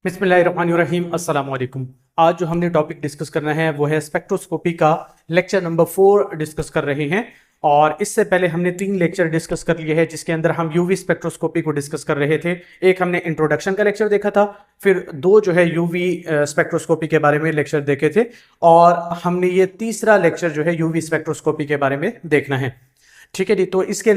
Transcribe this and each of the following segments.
बिस्मिल्लाहिर्रहमानिर्रहीम अस्सलाम वालेकुम। आज जो हमने टॉपिक डिस्कस करना है वो है स्पेक्ट्रोस्कोपी का लेक्चर नंबर 4 डिस्कस कर रहे हैं। और इससे पहले हमने 3 लेक्चर डिस्कस कर लिए हैं जिसके अंदर हम यूवी स्पेक्ट्रोस्कोपी को डिस्कस कर रहे थे। एक हमने इंट्रोडक्शन का लेक्चर देखा था, फिर 2 जो है यूवी स्पेक्ट्रोस्कोपी के बारे में लेक्चर देखे थे, और हमने ये तीसरा लेक्चर जो है यूवी स्पेक्ट्रोस्कोपी के बारे में देखना है। ठीक है जी। तो इसके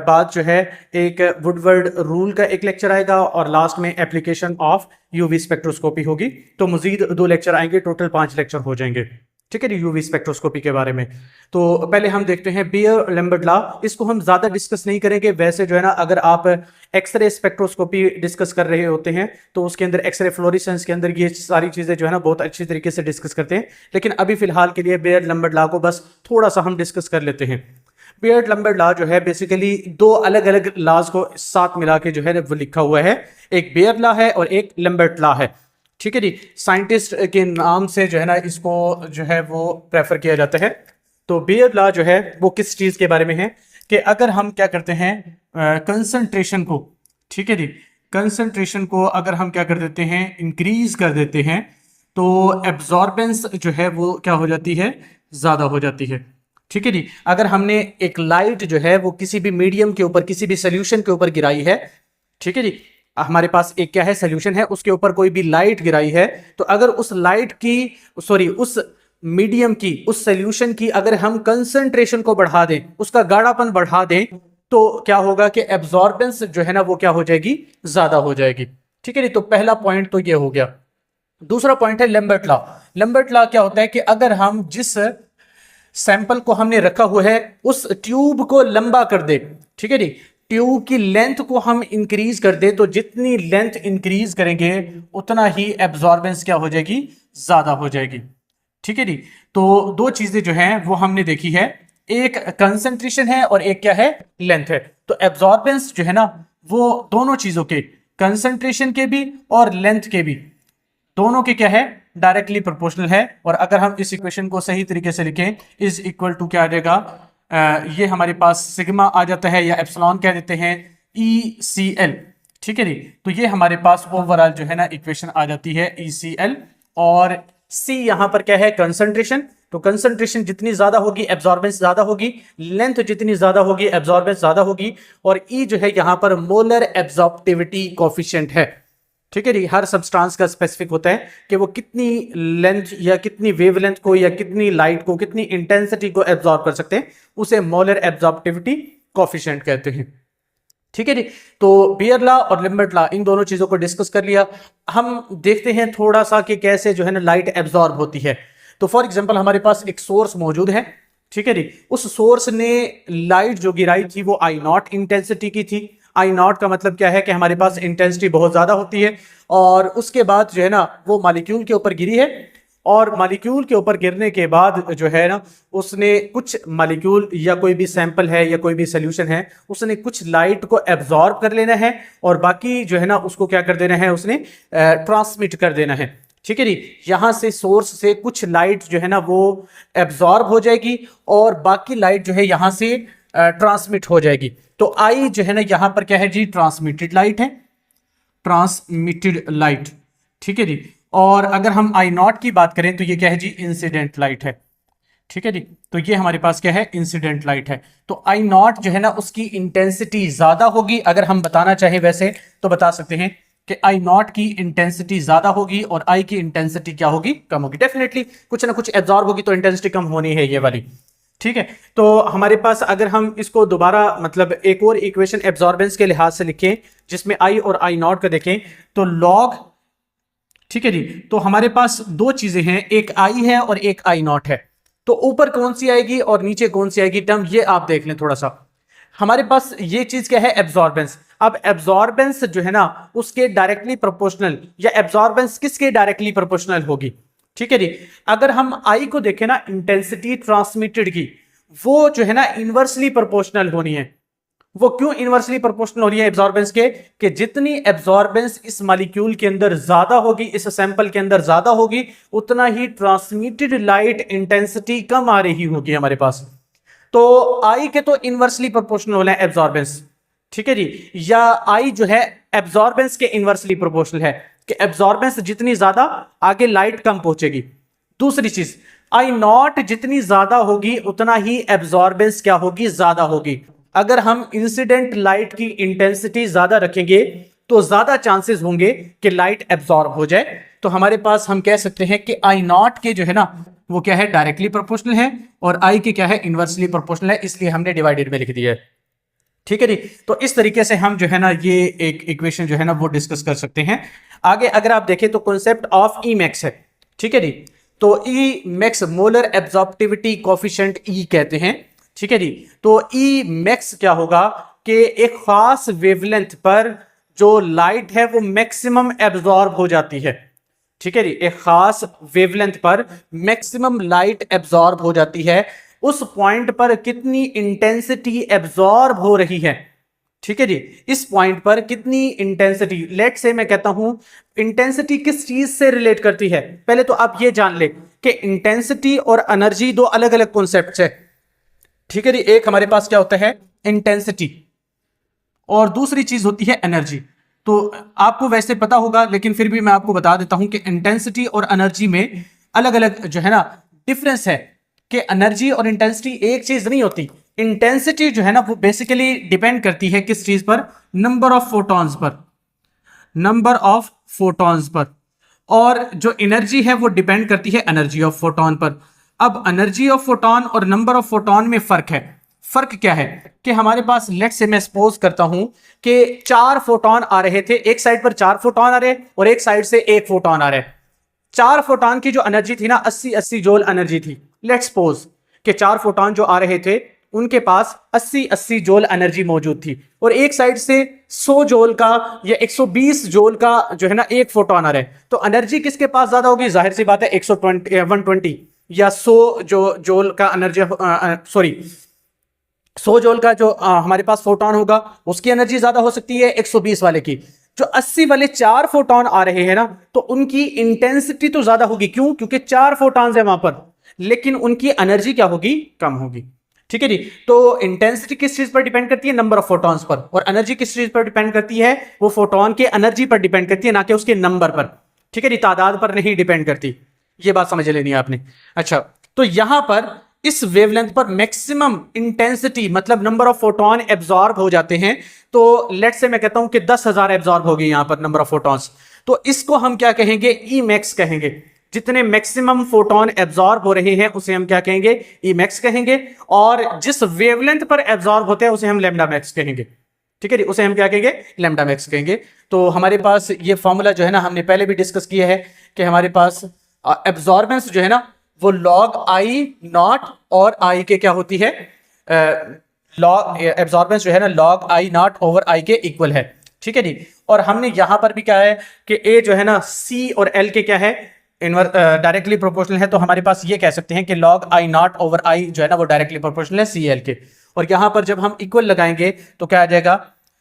बाद जो है एक वुडवर्ड रूल का एक लेक्चर आएगा और लास्ट में एप्लीकेशन ऑफ यूवी स्पेक्ट्रोस्कोपी होगी। तो मजीद 2 लेक्चर आएंगे, टोटल 5 लेक्चर हो जाएंगे। ठीक है जी, यूवी स्पेक्ट्रोस्कोपी के बारे में। तो पहले हम देखते हैं बियर लैम्बर्ट लॉ। इसको हम ज्यादा डिस्कस नहीं करेंगे। वैसे जो है ना, अगर आप एक्सरे स्पेक्ट्रोस्कोपी डिस्कस कर रहे होते हैं तो उसके अंदर एक्सरे फ्लोरेसेंस के अंदर ये सारी चीजें जो है ना बहुत अच्छी तरीके से डिस्कस करते हैं। लेकिन अभी फिलहाल के लिए बियर लैम्बर्ट लॉ को बस थोड़ा सा हम डिस्कस कर लेते हैं। बियर लैम्बर्ट लॉ जो है बेसिकली 2 अलग अलग लॉज को साथ मिला के जो है वो लिखा हुआ है। एक बियर लॉ है और एक लैम्बर्ट लॉ है। ठीक है जी। साइंटिस्ट के नाम से जो है ना इसको जो है वो प्रेफर किया जाता है। तो बियर लॉ जो है वो किस चीज के बारे में है कि अगर हम क्या करते हैं कंसंट्रेशन को, ठीक है जी, कंसंट्रेशन को अगर हम क्या कर देते हैं इंक्रीज कर देते हैं तो एब्जॉर्बेंस जो है वो क्या हो जाती है, ज्यादा हो जाती है। ठीक है जी। अगर हमने एक लाइट जो है वो किसी भी मीडियम के ऊपर, किसी भी सोल्यूशन के ऊपर गिराई है, ठीक है जी, हमारे पास एक क्या है सोल्यूशन है, उसके ऊपर कोई भी लाइट गिराई है, तो अगर उस लाइट की उस मीडियम की, उस सोल्यूशन की अगर हम कंसंट्रेशन को बढ़ा दें, उसका गाढ़ापन बढ़ा दें, तो क्या होगा कि एब्जॉर्बेंस जो है ना वो क्या हो जाएगी, ज्यादा हो जाएगी। ठीक है जी। तो पहला पॉइंट तो ये हो गया। दूसरा पॉइंट है लैम्बर्ट लॉ। लैम्बर्ट लॉ क्या होता है कि अगर हम जिस सैंपल को हमने रखा हुआ है उस ट्यूब को लंबा कर दे, ठीक है जी, ट्यूब की लेंथ को हम इंक्रीज कर दे, तो जितनी लेंथ इंक्रीज करेंगे उतना ही एब्जॉर्बेंस क्या हो जाएगी, ज्यादा हो जाएगी। ठीक है जी। तो 2 चीजें जो हैं वो हमने देखी है, एक कंसंट्रेशन है और एक क्या है, लेंथ है। तो एब्जॉर्बेंस जो है ना वो दोनों चीजों के, कंसंट्रेशन के भी और लेंथ के भी, दोनों के क्या है, डायरेक्टली प्रोपोर्शनल है। और अगर हम इस इक्वेशन को सही तरीके से लिखें, इज इक्वल टू क्या आ जाएगा, ये हमारे पास सिग्मा आ जाता है या एप्सिलॉन कह देते हैं, ECL। ठीक है जी। तो ये हमारे पास ओवरऑल जो है ना इक्वेशन आ जाती है ECL। और C यहां पर क्या है, कंसंट्रेशन। तो कंसंट्रेशन जितनी ज्यादा होगी एब्जॉर्बेंस ज्यादा होगी, लेंथ जितनी ज्यादा होगी एब्जॉर्बेंस ज्यादा होगी। और E जो है यहां पर मोलर एब्जॉर्प्टिविटी कोफिशिएंट है। ठीक है जी। हर सब्सटेंस का स्पेसिफिक होता है कि वो कितनी लेंथ या कितनी वेवलेंथ को या कितनी लाइट को, कितनी इंटेंसिटी को एब्जॉर्ब कर सकते हैं, उसे मोलर एब्जॉर्प्टिविटी कोफिशिएंट कहते हैं। ठीक है जी। तो बियर लॉ और लैम्बर्ट लॉ, इन दोनों चीजों को डिस्कस कर लिया। हम देखते हैं थोड़ा सा कि कैसे जो है ना लाइट एब्जॉर्ब होती है। तो फॉर एग्जांपल हमारे पास एक सोर्स मौजूद है, ठीक है जी। उस सोर्स ने लाइट जो गिराई थी वो आई नॉट इंटेंसिटी की थी। आई नॉट का मतलब क्या है कि हमारे पास इंटेंसिटी बहुत ज्यादा होती है। और उसके बाद जो है ना वो मॉलिक्यूल के ऊपर गिरी है, और मॉलिक्यूल के ऊपर गिरने के बाद जो है ना उसने कुछ मॉलिक्यूल या कोई भी सैंपल है या कोई भी सोल्यूशन है, उसने कुछ लाइट को एब्जॉर्ब कर लेना है और बाकी जो है ना उसको क्या कर देना है, उसने ट्रांसमिट कर देना है। ठीक है जी। यहां से सोर्स से कुछ लाइट जो है ना वो एब्जॉर्ब हो जाएगी और बाकी लाइट जो है यहां से ट्रांसमिट हो जाएगी। तो आई जो है ना यहां पर क्या है जी, ट्रांसमिटेड लाइट है, ट्रांसमिटेड लाइट। ठीक है जी। और अगर हम आई नॉट की बात करें तो ये क्या है जी, इंसिडेंट लाइट है। ठीक है जी। तो ये हमारे पास क्या है, इंसिडेंट लाइट है। तो आई नॉट जो है ना उसकी इंटेंसिटी ज्यादा होगी। अगर हम बताना चाहें वैसे तो बता सकते हैं कि आई नॉट की इंटेंसिटी ज्यादा होगी और आई की इंटेंसिटी क्या होगी, कम होगी। डेफिनेटली कुछ ना कुछ एब्जॉर्ब होगी तो इंटेंसिटी कम होनी है ये वाली। ठीक है। तो हमारे पास अगर हम इसको दोबारा मतलब एक और इक्वेशन एब्जॉर्बेंस के लिहाज से लिखें जिसमें आई और आई नॉट का देखें तो लॉग, ठीक है जी, तो हमारे पास 2 चीजें हैं, एक आई है और एक आई नॉट है। तो ऊपर कौन सी आएगी और नीचे कौन सी आएगी टर्म, ये आप देख लें थोड़ा सा। हमारे पास ये चीज क्या है, एब्जॉर्बेंस। अब एब्जॉर्बेंस जो है ना उसके डायरेक्टली प्रोपोर्शनल, या एब्जॉर्बेंस किसके डायरेक्टली प्रोपोर्शनल होगी। ठीक है जी। अगर हम आई को देखें ना, इंटेंसिटी ट्रांसमिटेड की, वो जो है ना इनवर्सली प्रोपोर्शनल होनी है। वो क्यों इनवर्सली प्रोपोर्शनल हो रही है एब्जॉर्बेंस के, कि जितनी एब्जॉर्बेंस इस मॉलिक्यूल के अंदर ज्यादा होगी, इस सैंपल के अंदर ज्यादा होगी, उतना ही ट्रांसमिटेड लाइट इंटेंसिटी कम आ रही होगी हमारे पास। तो आई के तो इनवर्सली प्रोपोर्शनल होना है एब्जॉर्बेंस, ठीक है जी, या आई जो है एब्जॉर्बेंस के इनवर्सली प्रोपोर्शनल है। कि एब्जॉर्बेंस जितनी ज्यादा आगे लाइट कम पहुंचेगी। दूसरी चीज, आई नॉट जितनी ज्यादा होगी उतना ही एब्जॉर्बेंस क्या होगी, ज्यादा होगी। अगर हम इंसिडेंट लाइट की इंटेंसिटी ज्यादा रखेंगे तो ज्यादा चांसेस होंगे कि लाइट एब्जॉर्ब हो जाए। तो हमारे पास हम कह सकते हैं कि आई नॉट के जो है ना वो क्या है, डायरेक्टली प्रोपोर्शनल है, और आई के क्या है, इनवर्सली प्रोपोर्शनल है, इसलिए हमने डिवाइडेड में लिख दिया है। ठीक है जी। तो इस तरीके से हम जो है ना ये एक इक्वेशन जो है ना वो डिस्कस कर सकते हैं। आगे अगर आप देखें तो कॉन्सेप्ट ऑफ ई मैक्स है। ठीक है जी। तो E max molar absorptivity coefficient ई कहते हैं। ठीक है जी। तो ई मैक्स क्या होगा कि एक खास वेवलेंथ पर जो लाइट है वो मैक्सिमम एब्जॉर्ब हो जाती है। ठीक है जी। एक खास वेवलेंथ पर मैक्सिमम लाइट एब्जॉर्ब हो जाती है, उस पॉइंट पर कितनी इंटेंसिटी एब्जॉर्ब हो रही है। ठीक है जी। इस पॉइंट पर कितनी इंटेंसिटी, लेट से मैं कहता हूं इंटेंसिटी किस चीज से रिलेट करती है। पहले तो आप ये जान ले कि इंटेंसिटी और एनर्जी दो अलग अलग कॉन्सेप्ट्स है। ठीक है जी। एक हमारे पास क्या होता है, इंटेंसिटी, और दूसरी चीज होती है एनर्जी। तो आपको वैसे पता होगा लेकिन फिर भी मैं आपको बता देता हूं कि इंटेंसिटी और एनर्जी में अलग अलग जो है ना डिफरेंस है, कि एनर्जी और इंटेंसिटी एक चीज नहीं होती। इंटेंसिटी जो है ना वो बेसिकली डिपेंड करती है किस चीज पर, number of photons per, number of photons per, और जो एनर्जी है वो डिपेंड करती है एनर्जी ऑफ फोटॉन पर। अब एनर्जी ऑफ फोटॉन और नंबर ऑफ फोटॉन में फर्क है। फर्क क्या है कि हमारे पास लेट से मैं सपोज करता हूं कि 4 फोटॉन आ रहे थे, एक साइड पर 4 फोटॉन आ रहे और एक साइड से 1 फोटॉन आ रहे। 4 फोटॉन की जो एनर्जी थी ना 80 जूल एनर्जी थी। लेट्स सपोज कि 4 फोटॉन जो आ रहे थे उनके पास 80 जूल एनर्जी मौजूद थी, और एक साइड से 100 जूल का या 120 जूल का जो है ना एक फोटॉन आ रहा है। तो एनर्जी किसके पास ज्यादा होगी, जाहिर सी बात है 120 या 100 जो जूल का एनर्जी, सॉरी 100 जूल का जो हमारे पास फोटॉन होगा उसकी एनर्जी ज्यादा हो सकती है 120 वाले की। जो 80 वाले 4 फोटॉन आ रहे हैं ना तो उनकी इंटेंसिटी तो ज्यादा होगी। क्यों? क्योंकि 4 फोटॉन्स है वहां पर, लेकिन उनकी एनर्जी क्या होगी, कम होगी। ठीक है जी। तो इंटेंसिटी किस चीज पर डिपेंड करती है, नंबर ऑफ फोटॉन्स पर, और एनर्जी किस चीज पर डिपेंड करती है, वो फोटॉन के एनर्जी पर डिपेंड करती है, ना कि उसके नंबर पर। ठीक है जी, तादाद पर नहीं डिपेंड करती। ये बात समझ लेनी है आपने। अच्छा, तो यहां पर इस वेवलेंथ पर मैक्सिमम इंटेंसिटी मतलब नंबर ऑफ फोटॉन एब्जॉर्ब हो जाते हैं। तो लेट से मैं कहता हूं कि 10,000 एब्जॉर्ब हो गई यहां पर नंबर ऑफ फोटॉन्स, तो इसको हम क्या कहेंगे, ई मैक्स कहेंगे। जितने मैक्सिमम फोटॉन एब्जॉर्ब हो रहे हैं उसे हम क्या कहेंगे, ई मैक्स कहेंगे, और जिस वेवलेंथ पर एब्जॉर्ब होते हैं उसे हम लैम्डा मैक्स कहेंगे। ठीक है जी, उसे हम क्या कहेंगे, लैम्डा मैक्स कहेंगे। तो हमारे पास ये फॉर्मूला जो है ना हमने पहले भी डिस्कस किया है कि हमारे पास एब्जॉर्बेंस जो है ना वो लॉग आई नॉट और आई के क्या होती है, लॉग एब्जॉर्बेंस जो है ना लॉग आई नॉट ओवर आई के इक्वल है। ठीक है जी। और हमने यहां पर भी क्या है कि ए जो है ना सी और एल के क्या है, डायरेक्टली प्रोपोर्शनल है। तो हमारे पास ये कह सकते हैं कि लॉग आई नॉट ओवर आई जो है ना वो डायरेक्टली प्रोपोर्शनल है सी एल के। और यहां पर जब हम इक्वल लगाएंगे तो क्या आ जाएगा,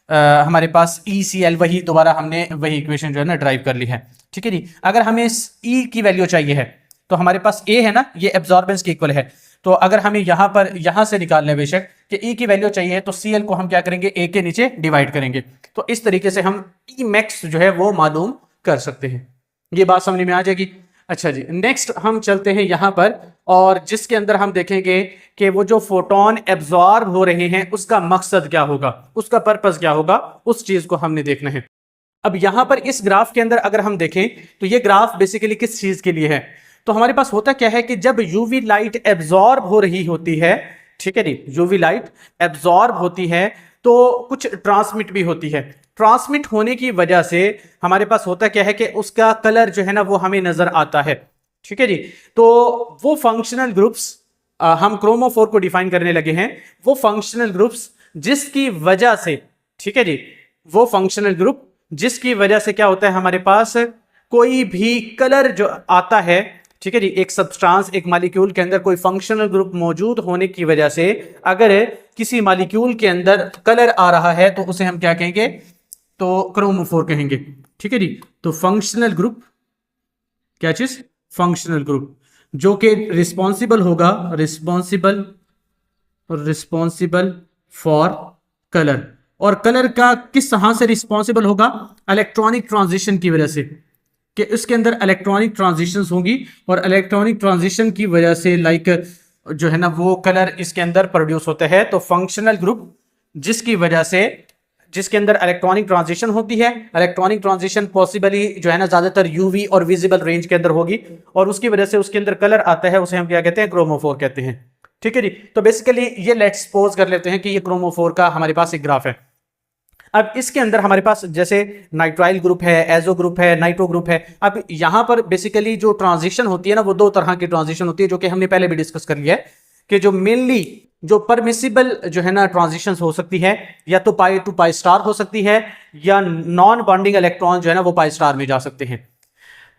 हमारे पास ई सी एल, वही दोबारा हमने वही इक्वेशन जो है ना ड्राइव कर ली है। ठीक है जी। अगर हमें इस ई की वैल्यू चाहिए है तो हमारे पास ए है ना, ये एब्जॉर्बेंस के इक्वल है। तो अगर हमें यहां पर यहां से निकालना है बेशक कि ई की वैल्यू चाहिए तो सी एल को हम क्या करेंगे, ए के नीचे डिवाइड करेंगे। तो इस तरीके से हम ई मैक्स जो है वो मालूम कर सकते हैं। ये बात समझ में आ जाएगी। अच्छा जी, नेक्स्ट हम चलते हैं यहां पर, और जिसके अंदर हम देखेंगे कि वो जो फोटोन एब्जॉर्ब हो रहे हैं उसका मकसद क्या होगा, उसका पर्पस क्या होगा, उस चीज को हमने देखना है। अब यहां पर इस ग्राफ के अंदर अगर हम देखें तो ये ग्राफ बेसिकली किस चीज के लिए है, तो हमारे पास होता क्या है कि जब यूवी लाइट एब्जॉर्ब हो रही होती है, ठीक है जी, यूवी लाइट एब्जॉर्ब होती है तो कुछ ट्रांसमिट भी होती है। ट्रांसमिट होने की वजह से हमारे पास होता क्या है कि उसका कलर जो है ना वो हमें नजर आता है। ठीक है जी। तो वो फंक्शनल ग्रुप्स हम क्रोमोफोर को डिफाइन करने लगे हैं, वो फंक्शनल ग्रुप्स जिसकी वजह से, ठीक है जी, वो फंक्शनल ग्रुप जिसकी वजह से क्या होता है, हमारे पास कोई भी कलर जो आता है, ठीक है जी, एक सब्सटेंस एक मॉलिक्यूल के अंदर कोई फंक्शनल ग्रुप मौजूद होने की वजह से अगर किसी मॉलिक्यूल के अंदर कलर आ रहा है तो उसे हम क्या कहेंगे, तो क्रोमोफोर कहेंगे। ठीक है जी। तो फंक्शनल ग्रुप क्या चीज, फंक्शनल ग्रुप जो कि रिस्पॉन्सिबल होगा, रिस्पॉन्सिबल फॉर कलर, और कलर का किस तरह से रिस्पॉन्सिबल होगा, इलेक्ट्रॉनिक ट्रांजिशन की वजह से। कि इसके अंदर इलेक्ट्रॉनिक ट्रांजिशंस होंगी और इलेक्ट्रॉनिक ट्रांजिशन की वजह से लाइक जो है ना वो कलर इसके अंदर प्रोड्यूस होता है। तो फंक्शनल ग्रुप जिसकी वजह से जिसके अंदर इलेक्ट्रॉनिक ट्रांजिशन होती है, इलेक्ट्रॉनिक ट्रांजिशन पॉसिबली जो है ना ज्यादातर यूवी और विजिबल रेंज के अंदर होगी और उसकी वजह से उसके अंदर कलर आता है, उसे हम क्या कहते हैं, क्रोमोफोर कहते हैं। ठीक है जी। तो बेसिकली ये लेट्स सपोज कर लेते हैं कि ये क्रोमोफोर का हमारे पास एक ग्राफ है। अब इसके अंदर हमारे पास जैसे नाइट्राइल ग्रुप है, एजो ग्रुप है, नाइट्रो ग्रुप है। अब यहां पर बेसिकली जो ट्रांजिशन होती है ना वो दो तरह की ट्रांजिशन होती है, जो कि हमने पहले भी डिस्कस कर लिया है कि जो मेनली जो परमिसिबल जो है ना ट्रांजिशंस हो सकती है या तो पाई टू पाई स्टार हो सकती है या नॉन बॉन्डिंग इलेक्ट्रॉन जो है ना वो पाई स्टार में जा सकते हैं।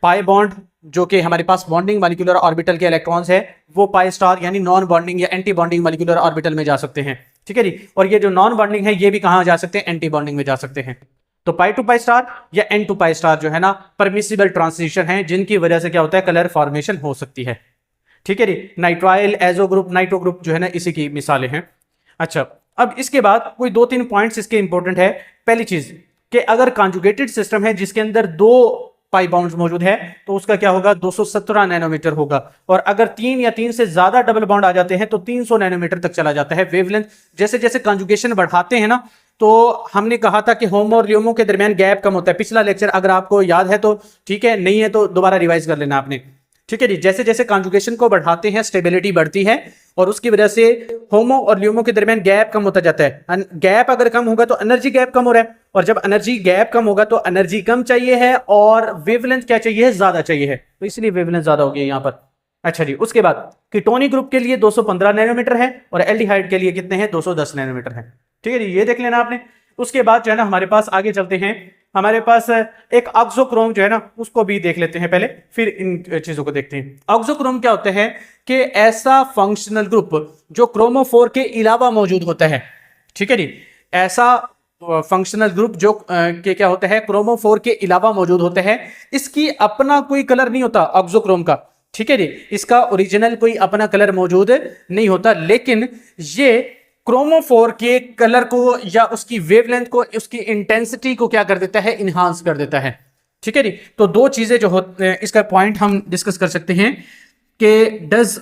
पाई बॉन्ड जो कि हमारे पास बॉन्डिंग मॉलिक्यूलर ऑर्बिटल के इलेक्ट्रॉन्स है वो पाई स्टार यानी नॉन बॉन्डिंग या एंटी बॉन्डिंग मॉलिक्यूलर ऑर्बिटल में जा सकते हैं। ठीक है जी। और ये जो नॉन बॉन्डिंग है ये भी कहां जा सकते हैं, एंटी बॉन्डिंग में जा सकते हैं। तो पाई टू पाई स्टार या एन टू पाई स्टार जो है ना परमिसिबल ट्रांजिशन है जिनकी वजह से क्या होता है, कलर फॉर्मेशन हो सकती है। ठीक है जी। Nitrile, azo group, nitro group जो है ना इसी की मिसालें हैं। अच्छा, अब इसके बाद कोई 2-3 पॉइंट्स इसके इंपॉर्टेंट है। पहली चीज कि अगर कॉन्जुगेटेड सिस्टम है जिसके अंदर 2 पाई बॉन्ड्स मौजूद है तो उसका क्या होगा, 217 नैनोमीटर होगा। और अगर 3 या 3 से ज्यादा डबल बॉन्ड आ जाते हैं तो 300 नैनोमीटर तक चला जाता है वेवलेंथ। जैसे जैसे कॉन्जुगेशन बढ़ाते हैं ना, तो हमने कहा था कि होमो और ल्यूमो के दरमियान गैप कम होता है। पिछला लेक्चर अगर आपको याद है तो ठीक है, नहीं है तो दोबारा रिवाइज कर लेना आपने। ठीक है जी। जैसे जैसे कॉन्जुगेशन को बढ़ाते हैं स्टेबिलिटी बढ़ती है और उसकी वजह से होमो और ल्यूमो के दरमियान गैप कम होता जाता है। गैप अगर कम होगा तो एनर्जी गैप कम हो रहा है, और जब एनर्जी गैप कम होगा तो एनर्जी कम चाहिए है और वेवलेंथ क्या चाहिए है, ज्यादा चाहिए है, तो इसलिए वेवलेंथ ज्यादा होगी यहां पर। अच्छा जी। उसके बाद कीटोनिक ग्रुप के लिए 215 नैनोमीटर है और एल्डिहाइड के लिए कितने हैं, 210 नैनोमीटर है। ठीक है जी, ये देख लेना आपने। उसके बाद जो है ना हमारे पास आगे चलते हैं, हमारे पास एक ऑक्सोक्रोम जो है ना उसको भी देख लेते हैं पहले, फिर इन चीजों को देखते हैं। ऑक्सोक्रोम क्या होता है कि ऐसा फंक्शनल ग्रुप जो क्रोमोफोर के अलावा मौजूद होता है। ठीक है जी। ऐसा फंक्शनल ग्रुप जो के क्या होता है, क्रोमोफोर के अलावा मौजूद होता है। इसकी अपना कोई कलर नहीं होता ऑक्सोक्रोम का। ठीक है जी। इसका ओरिजिनल कोई अपना कलर मौजूद नहीं होता, लेकिन ये क्रोमोफोर के कलर को या उसकी वेवलेंथ को, उसकी इंटेंसिटी को क्या कर देता है, इनहांस कर देता है। ठीक है जी। तो 2 चीजें जो होते हैं, इसका पॉइंट हम डिस्कस कर सकते हैं कि does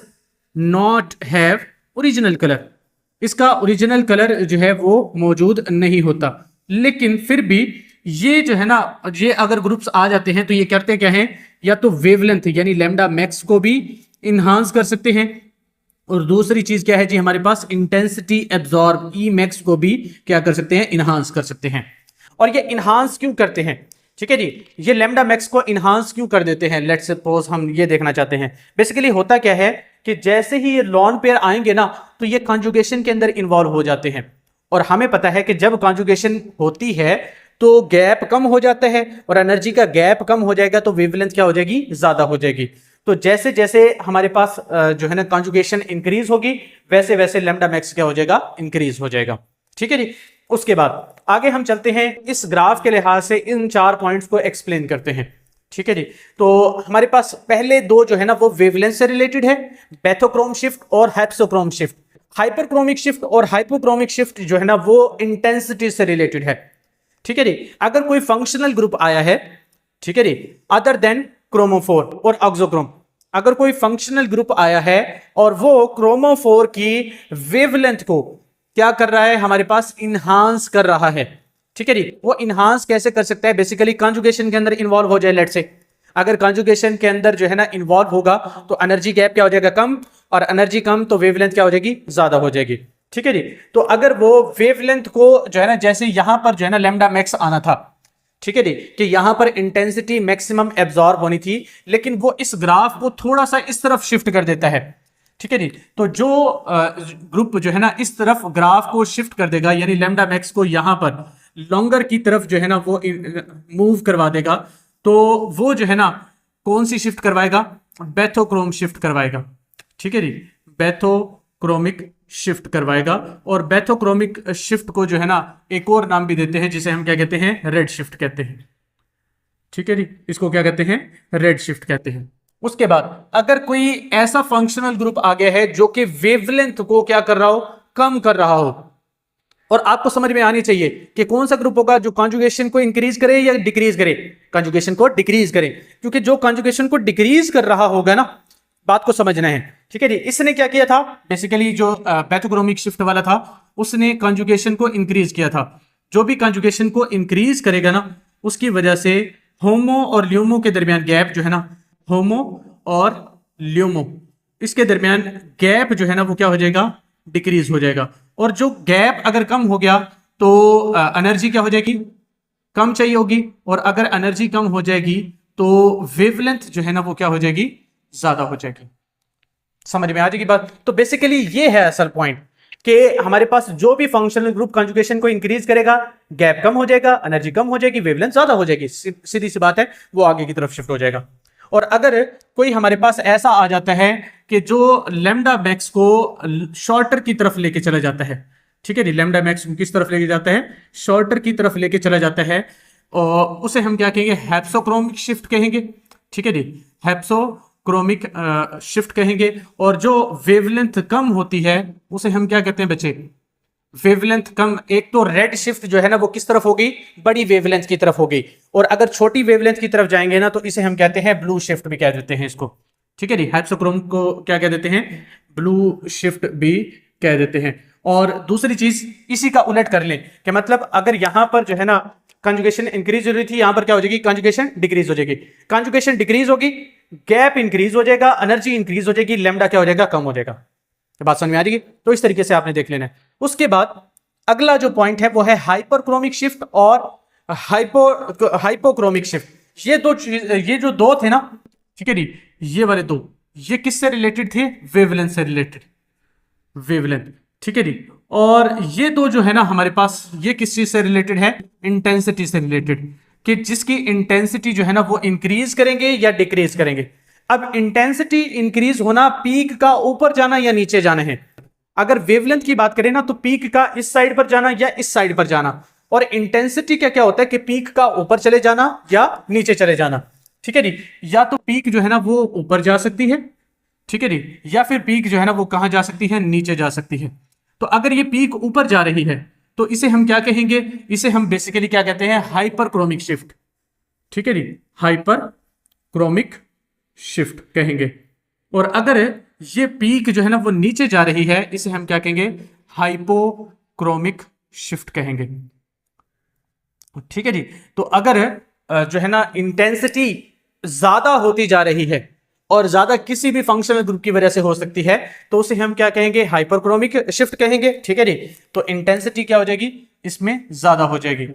not have original colour. इसका ओरिजिनल कलर जो है वो मौजूद नहीं होता, लेकिन फिर भी ये जो है ना, ये अगर ग्रुप्स आ जाते हैं तो ये करते क्या हैं, या तो वेवलेंथ यानी लैम्डा मैक्स को भी इनहांस कर सकते हैं, और दूसरी चीज क्या है जी हमारे पास, इंटेंसिटी एब्जॉर्ब ई मैक्स को भी क्या कर सकते हैं, इनहांस कर सकते हैं। और ये इनहांस क्यों करते हैं, ठीक है जी, ये लैम्डा मैक्स को इनहांस क्यों कर देते हैं, लेट्स सपोज हम ये देखना चाहते हैं। बेसिकली होता क्या है कि जैसे ही ये लॉन पेयर आएंगे ना, तो ये कॉन्जुगेशन के अंदर इन्वॉल्व हो जाते हैं, और हमें पता है कि जब कॉन्जुगेशन होती है तो गैप कम हो जाता है, और एनर्जी का गैप कम हो जाएगा तो वेवलेंथ क्या हो जाएगी, ज्यादा हो जाएगी। तो जैसे जैसे हमारे पास जो है ना कॉन्जुगेशन इंक्रीज होगी, वैसे वैसे लैम्डा मैक्स क्या हो जाएगा, इंक्रीज हो जाएगा। ठीक है जी। उसके बाद आगे हम चलते हैं, इस ग्राफ के लिहाज से इन 4 पॉइंट्स को एक्सप्लेन करते हैं। ठीक है जी। तो हमारे पास पहले 2 जो है ना वो वेवलेंथ से रिलेटेड है, बेथोक्रोम शिफ्ट और हेप्सोक्रोम शिफ्ट। हाइपरक्रोमिक शिफ्ट और हाइपोक्रोमिक शिफ्ट जो है ना वो इंटेंसिटी से रिलेटेड है। ठीक है जी। अगर कोई फंक्शनल ग्रुप आया है, ठीक है जी, अदर देन क्रोमोफोर और ऑक्सोक्रोम, अगर कोई फंक्शनल ग्रुप आया है और वो क्रोमोफोर की वेवलेंथ को क्या कर रहा है, हमारे पास इनहांस कर रहा है। ठीक है जी। वो इनहांस कैसे कर सकता है, बेसिकली कॉन्जुगेशन के अंदर इन्वॉल्व हो जाए। लेट से अगर कॉन्जुगेशन के अंदर जो है ना इन्वॉल्व होगा तो एनर्जी गैप क्या हो जाएगा, कम, और एनर्जी कम तो वेवलेंथ क्या हो जाएगी, ज्यादा हो जाएगी। ठीक है जी। तो अगर वो वेवलेंथ को जो है ना, जैसे यहां पर जो है ना लैम्डा मैक्स आना था, ठीक है जी, कि यहां पर इंटेंसिटी मैक्सिमम एब्जॉर्ब होनी थी, लेकिन वो इस ग्राफ को थोड़ा सा इस तरफ शिफ्ट कर देता है। ठीक है जी। तो जो ग्रुप जो है ना इस तरफ ग्राफ को शिफ्ट कर देगा, यानी लैम्डा मैक्स को यहां पर लॉन्गर की तरफ जो है ना वो मूव करवा देगा, तो वो जो है ना कौन सी शिफ्ट करवाएगा, बेथोक्रोम शिफ्ट करवाएगा। ठीक है जी, बेथोक्रोमिक शिफ्ट करवाएगा। और बेथोक्रोमिक शिफ्ट को जो है ना एक और नाम भी देते हैं, जिसे हम क्या कहते हैं, रेड शिफ्ट कहते हैं। ठीक है जी, इसको क्या कहते हैं, रेड शिफ्ट कहते हैं। उसके बाद अगर कोई ऐसा फंक्शनल ग्रुप आ गया है जो कि वेवलेंथ को क्या कर रहा हो, कम कर रहा हो, और आपको समझ में आनी चाहिए कि कौन सा ग्रुप होगा जो कॉन्जुगेशन को इंक्रीज करे या डिक्रीज करे। कॉन्जुगेशन को डिक्रीज करे, क्योंकि जो कॉन्जुगेशन को डिक्रीज कर रहा होगा ना, बात को समझना है, ठीक है जी। इसने क्या किया था, बेसिकली जो पैथोक्रोमिक शिफ्ट वाला था उसने कॉन्जुगेशन को इंक्रीज किया था। जो भी कॉन्जुगेशन को इंक्रीज करेगा ना, उसकी वजह से होमो और ल्यूमो के दरमियान गैप जो है ना, होमो और ल्यूमो इसके दरमियान गैप जो है ना वो क्या हो जाएगा, डिक्रीज हो जाएगा। और जो गैप अगर कम हो गया तो एनर्जी क्या हो जाएगी, कम चाहिए होगी, और अगर एनर्जी कम हो जाएगी तो वेवलेंथ जो है ना वो क्या हो जाएगी, ज्यादा हो जाएगी। समझ में आ जाएगी बात। तो बेसिकली ये है असल पॉइंट कि हमारे पास जो भी फंक्शनल ग्रुप कॉन्जुगेशन को इंक्रीज करेगा, गैप कम हो जाएगा, एनर्जी कम हो जाएगी, वेवलेंथ ज्यादा हो जाएगी, सीधी सी बात है, वो आगे की तरफ शिफ्ट हो जाएगा। और अगर कोई हमारे पास ऐसा आ जाता है कि जो लैम्डा मैक्स को शॉर्टर की तरफ लेके चला जाता है, ठीक है जी, लैम्डा मैक्स को किस तरफ लेके जाता है, शॉर्टर की तरफ लेके चला जाता है, और उसे हम क्या कहेंगे, हैप्सोक्रोमिक शिफ्ट कहेंगे, ठीक है जी, हैप्सोक्रोमिक शिफ्ट कहेंगे। और जो वेवलेंथ कम होती है उसे हम क्या कहते हैं बच्चे, वेवलेंथ कम। एक तो रेड शिफ्ट जो है ना वो किस तरफ होगी, बड़ी वेवलेंथ की तरफ होगी, और अगर छोटी वेवलेंथ की तरफ जाएंगे ना तो इसे हम कहते हैं ब्लू शिफ्ट भी कह देते हैं इसको, ठीक है जी। हैप्सोक्रोम को क्या कह देते हैं, ब्लू शिफ्ट भी कह देते हैं। और दूसरी चीज इसी का उलट कर लें कि मतलब अगर यहां पर जो है ना कॉन्जुगेशन इंक्रीज हो रही थी, यहां पर क्या हो जाएगी, कॉन्जुगेशन डिक्रीज हो जाएगी। कॉन्जुगेशन डिक्रीज होगी, गैप इंक्रीज हो जाएगा, एनर्जी इंक्रीज हो जाएगी, लैम्डा क्या हो जाएगा, कम हो जाएगा। बात समझ में आ रही है। तो इस तरीके से आपने देख लेना है। उसके बाद अगला जो पॉइंट है वो है हाइपरक्रोमिक शिफ्ट और हाइपोक्रोमिक शिफ्ट। ये जो दो थे ना, ठीक है जी, ये वाले दो, ये किससे रिलेटेड थे, वेवलेंथ से रिलेटेड, वेवलेंथ, ठीक है जी। और ये दो जो है ना हमारे पास, ये किस चीज से रिलेटेड है, इंटेंसिटी से रिलेटेड, कि जिसकी इंटेंसिटी जो है ना वो इंक्रीज करेंगे या डिक्रीज करेंगे। अब इंटेंसिटी इंक्रीज होना, पीक का ऊपर जाना या नीचे जाना है। अगर वेवलेंथ की बात करें ना तो पीक का इस साइड पर जाना या इस साइड पर जाना, और इंटेंसिटी क्या क्या होता है कि पीक का ऊपर चले जाना या नीचे चले जाना, ठीक है जी। या तो पीक जो है ना वो ऊपर जा सकती है, ठीक है जी, या फिर पीक जो है ना वो कहां जा सकती है, नीचे जा सकती है। तो अगर ये पीक ऊपर जा रही है तो इसे हम क्या कहेंगे, इसे हम बेसिकली क्या कहते हैं, हाइपरक्रोमिक शिफ्ट, ठीक है जी, हाइपरक्रोमिक शिफ्ट कहेंगे। और अगर ये पीक जो है ना वो नीचे जा रही है, इसे हम क्या कहेंगे, हाइपोक्रोमिक शिफ्ट कहेंगे, ठीक है जी। तो अगर जो है ना इंटेंसिटी ज्यादा होती जा रही है, और ज्यादा किसी भी फंक्शनल ग्रुप की वजह से हो सकती है, तो उसे हम क्या कहेंगे, हाइपरक्रोमिक शिफ्ट कहेंगे, ठीक है जी। तो इंटेंसिटी क्या हो जाएगी, इसमें ज्यादा हो जाएगी,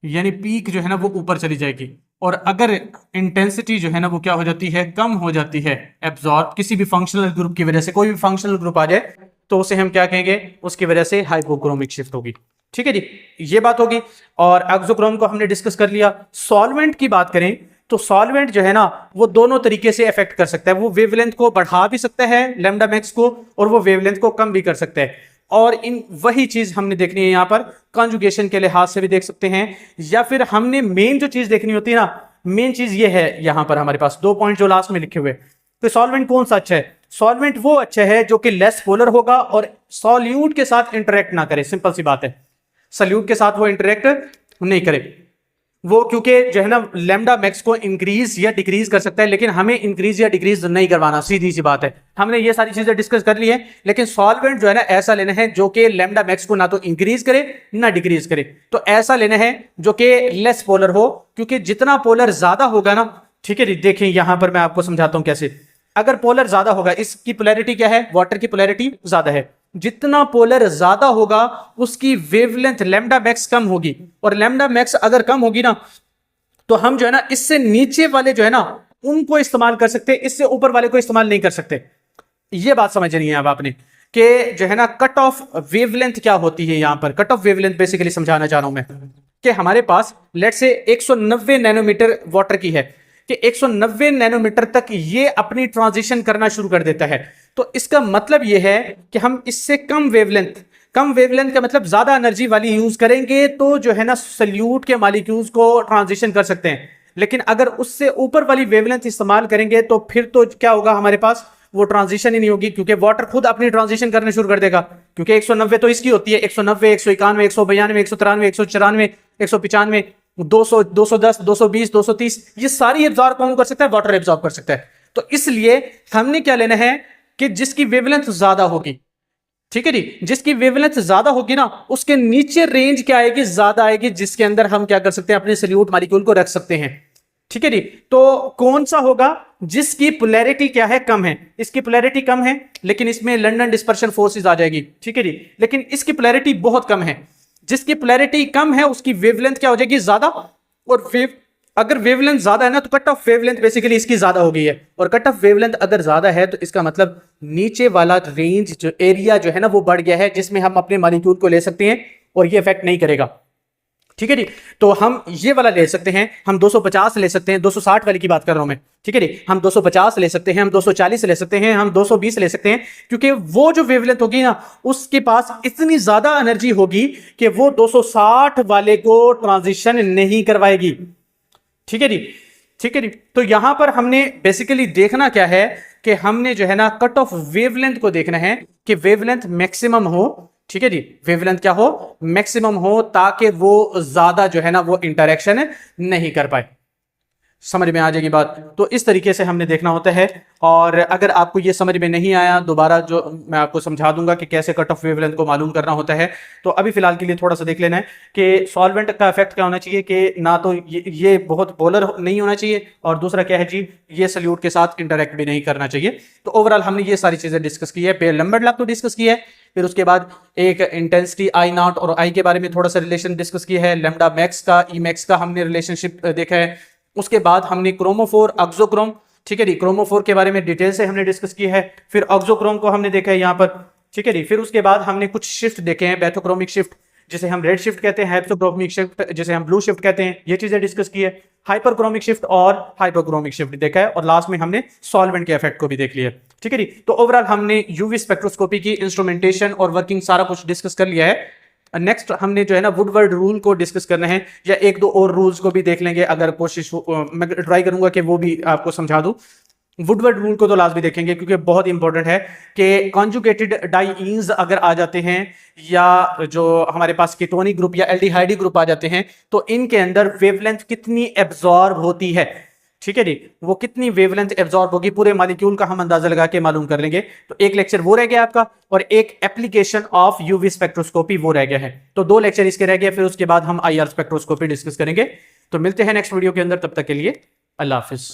यानी पीक जो है ना वो ऊपर चली जाएगी। और अगर इंटेंसिटी जो है ना वो क्या हो जाती है, कम हो जाती है, एब्जॉर्ब किसी भी फंक्शनल ग्रुप की वजह से, कोई भी फंक्शनल ग्रुप आ जाए तो उसे हम क्या कहेंगे, उसकी वजह से हाइपोक्रोमिक शिफ्ट होगी, ठीक है जी। ये बात होगी। और एक्सोक्रोम को हमने डिस्कस कर लिया। सॉल्वेंट की बात करें तो सॉल्वेंट जो है ना वो दोनों तरीके से इफेक्ट कर सकता है। वो वेवलेंथ को बढ़ा भी सकता है लैम्डा मैक्स को, और वो वेवलेंथ को कम भी कर सकता है। और इन वही चीज हमने देखनी है यहाँ पर, कॉन्जुगेशन के लिहाज से भी देख सकते हैं, या फिर हमने मेन जो चीज देखनी होती है ना, मेन चीज ये है यहाँ पर हमारे पास 2 पॉइंट जो लास्ट में लिखे हुए। तो सॉल्वेंट कौन सा अच्छा है, सॉल्वेंट वो अच्छा है जो कि लेस पोलर होगा और सॉल्यूट के साथ इंटरेक्ट ना करे। सिंपल सी बात है, सॉल्यूट के साथ वो इंटरेक्ट नहीं करे वो, क्योंकि जो है ना लैम्डा मैक्स को इंक्रीज या डिक्रीज कर सकता है, लेकिन हमें इंक्रीज या डिक्रीज नहीं करवाना, सीधी सी बात है। हमने ये सारी चीजें डिस्कस कर ली है, लेकिन सॉल्वेंट जो है ना ऐसा लेना है जो कि लैम्डा मैक्स को ना तो इंक्रीज करे ना डिक्रीज करे। तो ऐसा लेना है जो कि लेस पोलर हो, क्योंकि जितना पोलर ज्यादा होगा ना, ठीक है जी, देखें यहां पर मैं आपको समझाता हूं कैसे। अगर पोलर ज्यादा होगा, इसकी पोलैरिटी क्या है, वाटर की पोलैरिटी ज्यादा है, जितना पोलर ज्यादा होगा उसकी वेवलेंथ लैम्डा मैक्स कम होगी, और लैम्डा मैक्स अगर कम होगी ना तो हम जो है ना इससे नीचे वाले जो है ना उनको इस्तेमाल कर सकते, इससे ऊपर वाले को इस्तेमाल नहीं कर सकते। ये बात समझनी है अब आपने कि जो है ना कट ऑफ वेवलेंथ क्या होती है। यहां पर कट ऑफ वेवलेंथ बेसिकली समझाना चाह रहा हूं मैं कि हमारे पास लेट से 190 नैनोमीटर वाटर की है, कि 190 नैनोमीटर तक ये अपनी ट्रांजिशन करना शुरू कर देता है। तो इसका मतलब ये है कि हम इससे कम वेवलेंथ का मतलब ज्यादा एनर्जी वाली यूज करेंगे तो जो है ना सल्यूट के मॉलिक्यूल्स को ट्रांजिशन कर सकते हैं। लेकिन अगर उससे ऊपर वाली वेवलेंथ इस्तेमाल करेंगे तो फिर तो क्या होगा, हमारे पास वो ट्रांजिशन ही नहीं होगी, क्योंकि वाटर खुद अपनी ट्रांजिशन करने शुरू कर देगा, क्योंकि 190 तो इसकी होती है, 190, 191, 192, 193, 194, 195, 200, 210, 220, 230, ये सारी एब्जॉर्ब कौन कर सकता है? वाटर एब्जॉर्ब कर सकता है। तो इसलिए हमने क्या लेना है कि जिसकी वेवलेंथ ज्यादा होगी, ठीक है जी, जिसकी वेवलेंथ ज्यादा होगी ना, उसके नीचे रेंज क्या आएगी? ज्यादा आएगी, जिसके अंदर हम क्या कर सकते हैं? अपने सल्यूट मॉलिक्यूल को रख सकते हैं, ठीक है जी। तो कौन सा होगा? जिसकी पोलैरिटी क्या है? कम है। इसकी पोलैरिटी कम है, लेकिन इसमें लंदन डिस्पर्शन फोर्सेस आ जाएगी, ठीक है जी, लेकिन इसकी पोलैरिटी बहुत कम है। जिसकी पोलैरिटी कम है उसकी वेवलेंथ क्या हो जाएगी? ज्यादा। और अगर वेवलेंथ ज्यादा है ना, तो कट ऑफ वेवलेंथ बेसिकली इसकी ज्यादा हो गई है, और कट ऑफ वेवलेंथ अगर ज्यादा है तो इसका मतलब नीचे वाला रेंज जो एरिया जो है ना वो बढ़ गया है, जिसमें हम अपने मॉलिक्यूल को ले सकते हैं और ये इफेक्ट नहीं करेगा, ठीक है जी। तो हम ये वाला ले सकते हैं, हम 250 ले सकते हैं, 260 वाले की बात कर रहा हूं मैं, ठीक है जी। हम 250 ले सकते हैं, हम 240 ले सकते हैं, हम 220 ले सकते हैं, क्योंकि वो जो वेवलेंथ होगी ना, उसके पास इतनी ज्यादा एनर्जी होगी कि वो 260 वाले को ट्रांजिशन नहीं करवाएगी, ठीक है जी, ठीक है जी। तो यहां पर हमने बेसिकली देखना क्या है कि हमने जो है ना कट ऑफ वेवलेंथ को देखना है कि वेवलेंथ मैक्सिमम हो, ठीक है जी, वेवलेंथ क्या हो? मैक्सिमम हो, ताकि वो ज्यादा जो है ना वो इंटरेक्शन नहीं कर पाए। समझ में आ जाएगी बात? तो इस तरीके से हमने देखना होता है। और अगर आपको ये समझ में नहीं आया, दोबारा जो मैं आपको समझा दूंगा कि कैसे कट ऑफ वेवलेंथ को मालूम करना होता है। तो अभी फिलहाल के लिए थोड़ा सा देख लेना है कि सॉल्वेंट का इफेक्ट क्या होना चाहिए, कि ना तो ये बहुत पोलर नहीं होना चाहिए, और दूसरा क्या है जी, ये सल्यूट के साथ इंटरेक्ट भी नहीं करना चाहिए। तो ओवरऑल हमने ये सारी चीजें डिस्कस की है। पेयर लंबर्ट लॉ तो डिस्कस की है, फिर उसके बाद एक इंटेंसिटी आई नॉट और आई के बारे में थोड़ा सा रिलेशन डिस्कस किया है, लैम्डा मैक्स का, ई मैक्स का हमने रिलेशनशिप देखा है। उसके बाद हमने क्रोमोफोर, ऑक्सोक्रोम, ठीक है जी, क्रोमोफोर के बारे में डिटेल से हमने डिस्कस किया है। फिर ऑक्सोक्रोम को हमने देखा है यहाँ पर, ठीक है जी। फिर उसके बाद हमने कुछ शिफ्ट देखे हैं, बैथोक्रोमिक शिफ्ट जिसे हम रेड शिफ्ट कहते हैं, हाइपोक्रोमिक शिफ्ट जिसे हम ब्लू शिफ्ट कहते हैं, ये चीजें डिस्कस की है। हाइपरक्रोमिक शिफ्ट और हाइपोक्रोमिक शिफ्ट देखा है, और लास्ट में हमने सॉल्वेंट के इफेक्ट को भी देख लिया, ठीक है जी। तो ओवरऑल हमने यूवी स्पेक्ट्रोस्कोपी की इंस्ट्रूमेंटेशन और वर्किंग सारा कुछ डिस्कस कर लिया है। नेक्स्ट हमने जो है ना वुडवर्ड रूल को डिस्कस करना है, या एक दो और रूल्स को भी देख लेंगे, अगर कोशिश मैं ट्राई करूंगा कि वो भी आपको समझा दूं। वुडवर्ड रूल को तो लास्ट भी देखेंगे, क्योंकि बहुत इंपॉर्टेंट है कि कॉन्जुगेटेड डाइईन्स अगर आ जाते हैं, या जो हमारे पास कीटोनिक ग्रुप या एल्डिहाइडी ग्रुप आ जाते हैं, तो इनके अंदर वेवलेंथ कितनी एब्जॉर्ब होती है, ठीक है जी, वो कितनी वेवलेंथ एब्जॉर्ब होगी, पूरे मॉलिक्यूल का हम अंदाजा लगा के मालूम कर लेंगे। तो एक लेक्चर वो रह गया आपका, और एक एप्लीकेशन ऑफ यूवी स्पेक्ट्रोस्कोपी वो रह गया है। तो दो लेक्चर इसके रह गए, फिर उसके बाद हम आईआर स्पेक्ट्रोस्कोपी डिस्कस करेंगे। तो मिलते हैं नेक्स्ट वीडियो के अंदर, तब तक के लिए अल्लाह हाफिज।